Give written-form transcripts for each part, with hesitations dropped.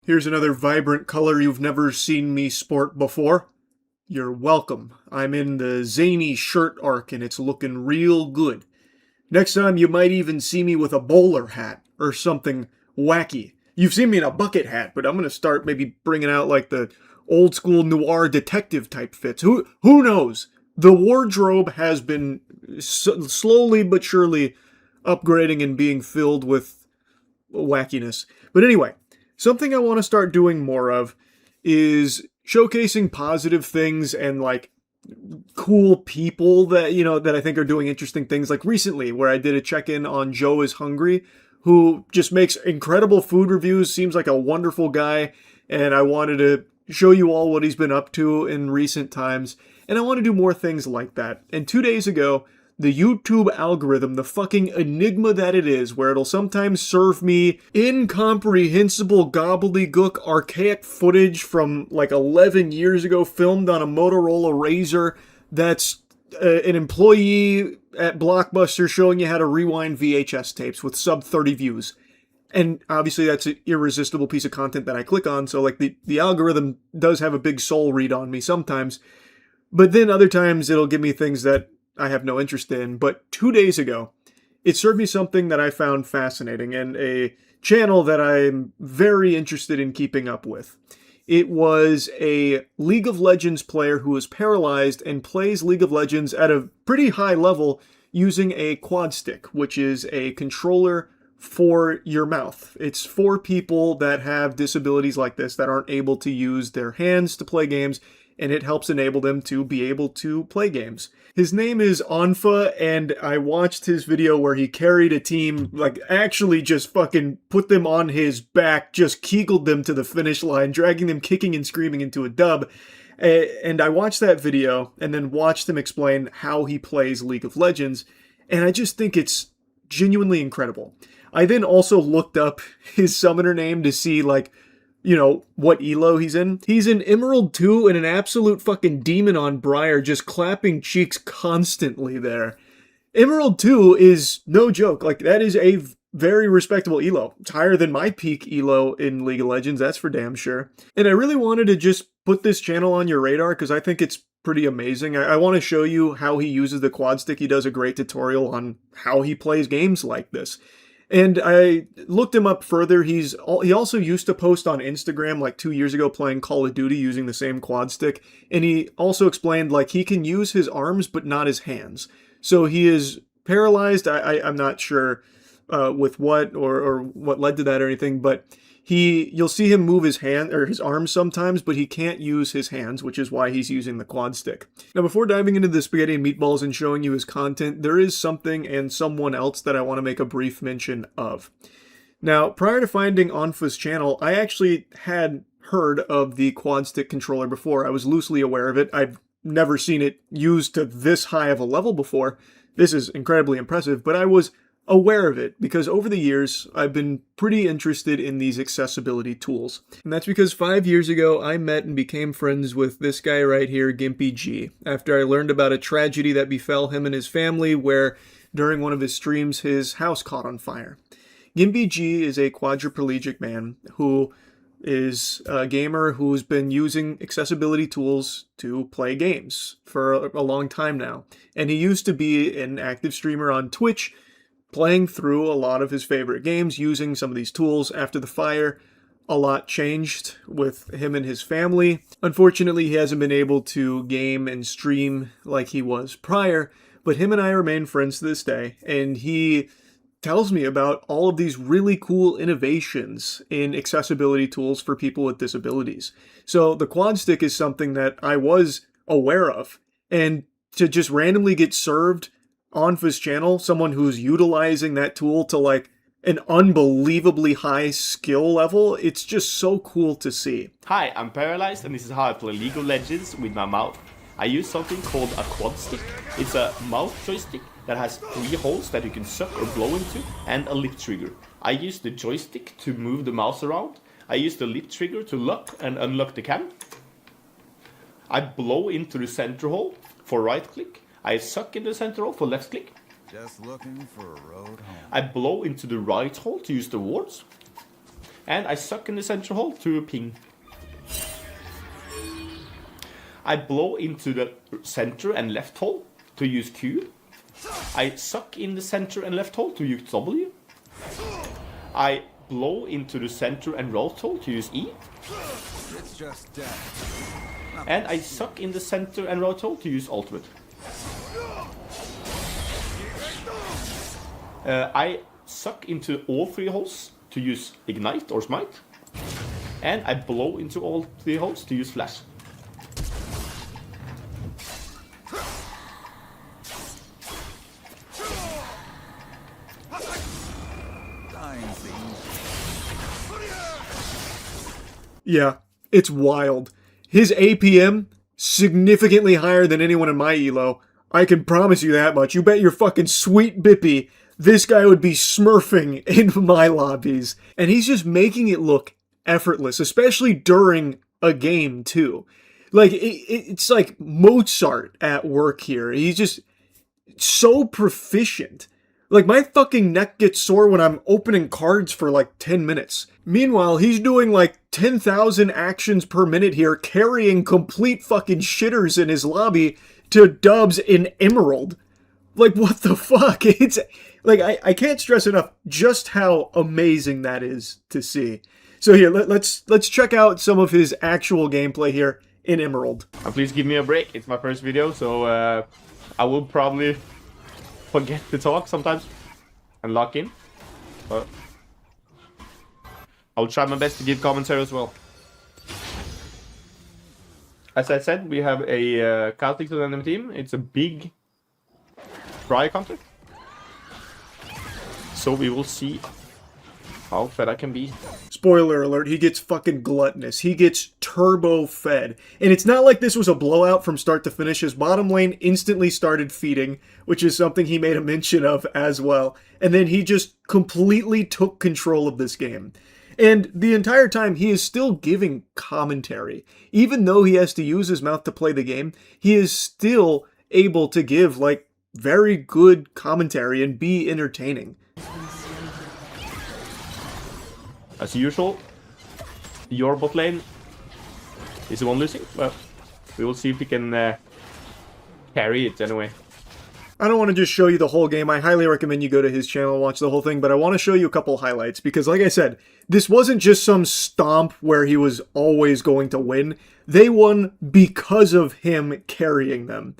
Here's another vibrant color you've never seen me sport before. You're welcome. I'm in the zany shirt arc and it's looking real good. Next time you might even see me with a bowler hat or something wacky. You've seen me in a bucket hat, but I'm gonna start maybe bringing out like the old school noir detective type fits. Who knows? The wardrobe has been slowly but surely upgrading and being filled with wackiness. But anyway, something I want to start doing more of is showcasing positive things and like cool people that that I think are doing interesting things. Like recently, where I did a check-in on Joe is Hungry, who just makes incredible food reviews, seems like a wonderful guy, and I wanted to show you all what he's been up to in recent times, and I want to do more things like that. And 2 days ago, the YouTube algorithm, the fucking enigma that it is, where it'll sometimes serve me incomprehensible gobbledygook archaic footage from like 11 years ago filmed on a Motorola Razr that's an employee at Blockbuster showing you how to rewind VHS tapes with sub 30 views. And obviously that's an irresistible piece of content that I click on, so like the algorithm does have a big soul read on me sometimes. But then other times it'll give me things that I have no interest in. But 2 days ago, it served me something that I found fascinating and a channel that I'm very interested in keeping up with. It was a League of Legends player who is paralyzed and plays League of Legends at a pretty high level using a quad stick, which is a controller for your mouth. It's for people that have disabilities like this that aren't able to use their hands to play games, and it helps enable them to be able to play games. His name is Onfa, and I watched his video where he carried a team, like actually just fucking put them on his back, just kegeled them to the finish line, dragging them kicking and screaming into a dub. And I watched that video and then watched him explain how he plays League of Legends, and I just think it's genuinely incredible. I then also looked up his summoner name to see like what elo he's in. He's in Emerald 2 and an absolute fucking demon on Briar, just clapping cheeks constantly there. Emerald 2 is no joke. Like, that is a very respectable elo. It's higher than my peak elo in League of Legends, that's for damn sure. And I really wanted to just put this channel on your radar because I think it's pretty amazing. I want to show you how he uses the quad stick. He does a great tutorial on how he plays games like this. And I looked him up further. He also used to post on Instagram like 2 years ago playing Call of Duty using the same quad stick. And he also explained like he can use his arms but not his hands. So he is paralyzed. I'm not sure with what or what led to that or anything, but you'll see him move his hand or his arms sometimes, but he can't use his hands, which is why he's using the quad stick. Now, before diving into the spaghetti and meatballs and showing you his content, there is something and someone else that I want to make a brief mention of. Now, prior to finding Onfa's channel, I actually had heard of the quad stick controller before. I was loosely aware of it. I've never seen it used to this high of a level before. This is incredibly impressive, but I was aware of it because over the years I've been pretty interested in these accessibility tools. And that's because 5 years ago I met and became friends with this guy right here, Gimpy G, after I learned about a tragedy that befell him and his family where during one of his streams his house caught on fire. Gimpy G is a quadriplegic man who is a gamer who's been using accessibility tools to play games for a long time now. And he used to be an active streamer on Twitch, playing through a lot of his favorite games using some of these tools. After the fire, a lot changed with him and his family. Unfortunately, he hasn't been able to game and stream like he was prior, but him and I remain friends to this day, and he tells me about all of these really cool innovations in accessibility tools for people with disabilities. So the quad stick is something that I was aware of, and to just randomly get served on his channel, someone who's utilizing that tool to like an unbelievably high skill level, it's just so cool to see. Hi, I'm paralyzed and this is how I play League of Legends with my mouth. I use something called a quad stick. It's a mouth joystick that has 3 holes that you can suck or blow into and a lip trigger. I use the joystick to move the mouse around. I use the lip trigger to lock and unlock the cam. I blow into the center hole for right click. I suck in the center hole for left click. Just looking for a road home. I blow into the right hole to use the wards. And I suck in the central hole to ping. I blow into the center and left hole to use Q. I suck in the center and left hole to use W. I blow into the center and right hole to use E. It's just And I suck in the center and right hole to use ultimate. I suck into all 3 holes to use ignite or smite. And I blow into all 3 holes to use flash. Yeah, it's wild. His APM, significantly higher than anyone in my elo. I can promise you that much. You bet your fucking sweet bippy this guy would be smurfing in my lobbies. And he's just making it look effortless, especially during a game, too. Like, it's like Mozart at work here. He's just so proficient. Like, my fucking neck gets sore when I'm opening cards for like 10 minutes. Meanwhile, he's doing like 10,000 actions per minute here, carrying complete fucking shitters in his lobby to dubs in Emerald. Like, what the fuck? It's like, I can't stress enough just how amazing that is to see. So here, let's check out some of his actual gameplay here in Emerald. Please give me a break. It's my first video, so I will probably forget to talk sometimes and lock in. But I'll try my best to give commentary as well. As I said, we have a Celtic to the enemy team. It's a big dry counter. So we will see how fed I can be. Spoiler alert, he gets fucking gluttonous. He gets turbo fed. And it's not like this was a blowout from start to finish. His bottom lane instantly started feeding, which is something he made a mention of as well. And then he just completely took control of this game. And the entire time, he is still giving commentary. Even though he has to use his mouth to play the game, he is still able to give, like, very good commentary and be entertaining. As usual, your bot lane is the one losing, but we will see if we can carry it anyway. I don't want to just show you the whole game. I highly recommend you go to his channel and watch the whole thing, but I want to show you a couple highlights because, like I said, this wasn't just some stomp where he was always going to win. They won because of him carrying them.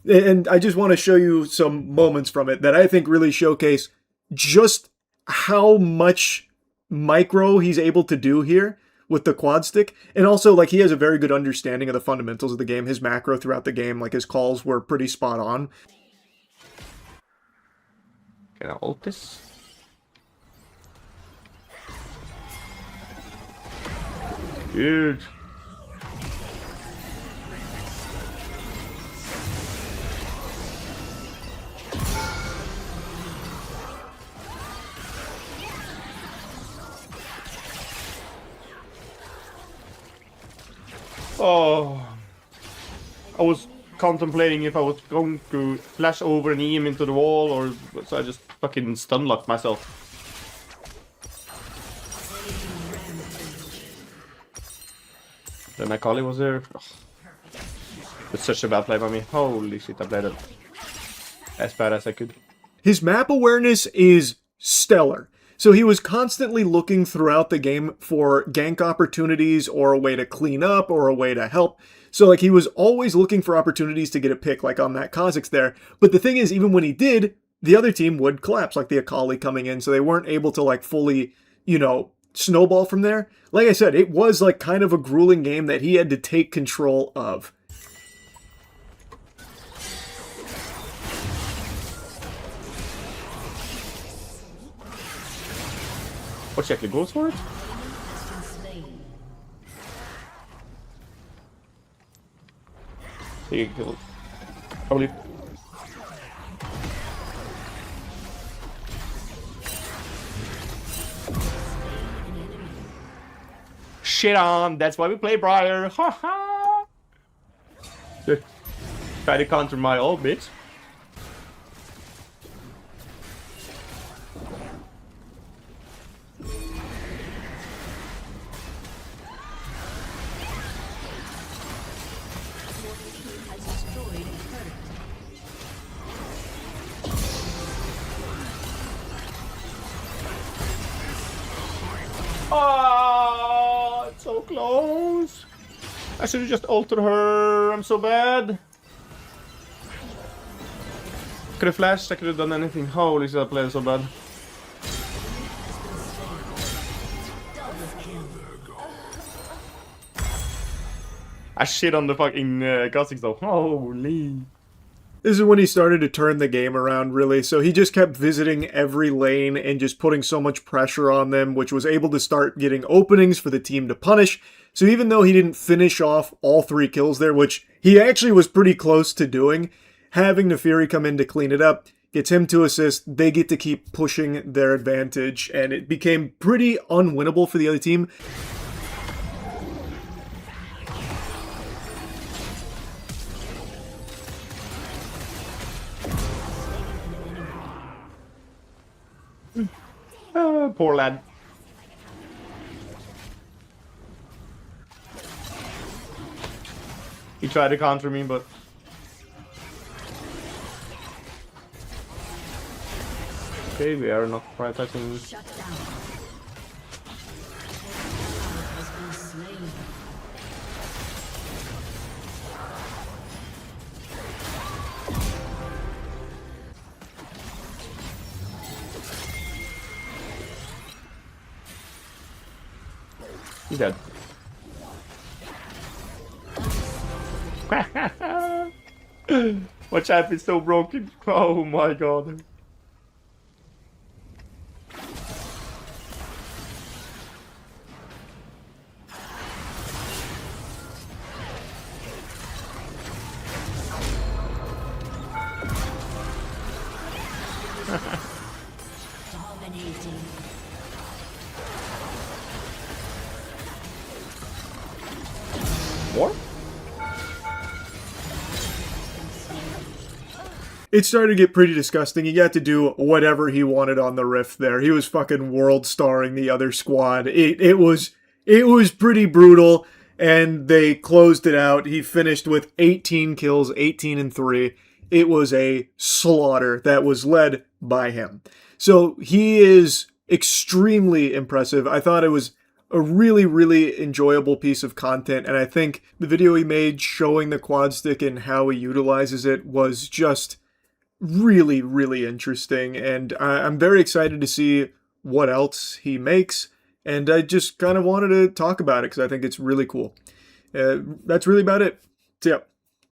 And I just want to show you some moments from it that I think really showcase just how much micro he's able to do here with the quad stick. And also, like, he has a very good understanding of the fundamentals of the game. His macro throughout the game, like, his calls were pretty spot on. Can I ult this? Good. Oh, I was contemplating if I was going to flash over and EM into the wall, or so I just fucking stun-locked myself. Then Akali was there. Oh. It's such a bad play by me. Holy shit, I played it as bad as I could. His map awareness is stellar. So he was constantly looking throughout the game for gank opportunities or a way to clean up or a way to help. So, like, he was always looking for opportunities to get a pick, like on that Kha'Zix there. But the thing is, even when he did, the other team would collapse, like the Akali coming in, so they weren't able to, like, fully, you know, snowball from there. Like I said, it was, like, kind of a grueling game that he had to take control of. Oh, she actually goes for it? Here you go. Probably. Shit on, that's why we play Briar. Ha ha! Try to counter my ult, bitch. close. I should have just altered her. I'm so bad. Could have flashed. I could have done anything. Holy shit, I played so bad. I shit on the fucking Kha'Zix though. Holy. This is when he started to turn the game around, really. So he just kept visiting every lane and just putting so much pressure on them, which was able to start getting openings for the team to punish. So even though he didn't finish off all 3 kills there, which he actually was pretty close to doing, having the Fury come in to clean it up gets him to assist. They get to keep pushing their advantage, and it became pretty unwinnable for the other team. Poor lad. He tried to counter me, but... Okay, we are not prioritizing... He's dead. My champ is so broken. Oh my god. Dominating. More? It started to get pretty disgusting. He got to do whatever he wanted on the Rift there. He was fucking world starring the other squad. It was pretty brutal, and they closed it out. He finished with 18 kills, 18-3. It was a slaughter that was led by him. So he is extremely impressive. I thought it was a really, really enjoyable piece of content, and I think the video he made showing the quad stick and how he utilizes it was just really, really interesting, and I'm very excited to see what else he makes, and I just kind of wanted to talk about it because I think it's really cool. That's really about it. So yeah.